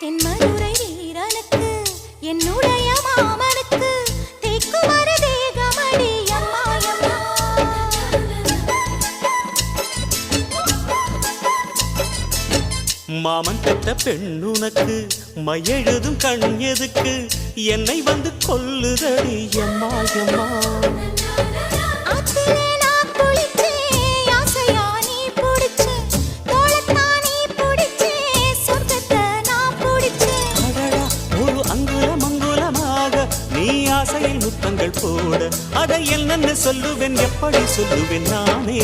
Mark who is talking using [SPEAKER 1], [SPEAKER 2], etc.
[SPEAKER 1] தென்மதுரை வீரனுக்கு என்னுடைய மாமனுக்கு தேக்குமர தேகமடி அம்மாயம்மா
[SPEAKER 2] மாமன் பெற்ற பெண்ணுனக்கு மையெழுதும் கண் எதுக்கு என்னை வந்து கொல்லுதடி அம்மாயம்மா ஆசையில் முத்தங்கள் போட அதை என்னன்னு சொல்லுவேன் எப்படி சொல்லுவேன் நானே.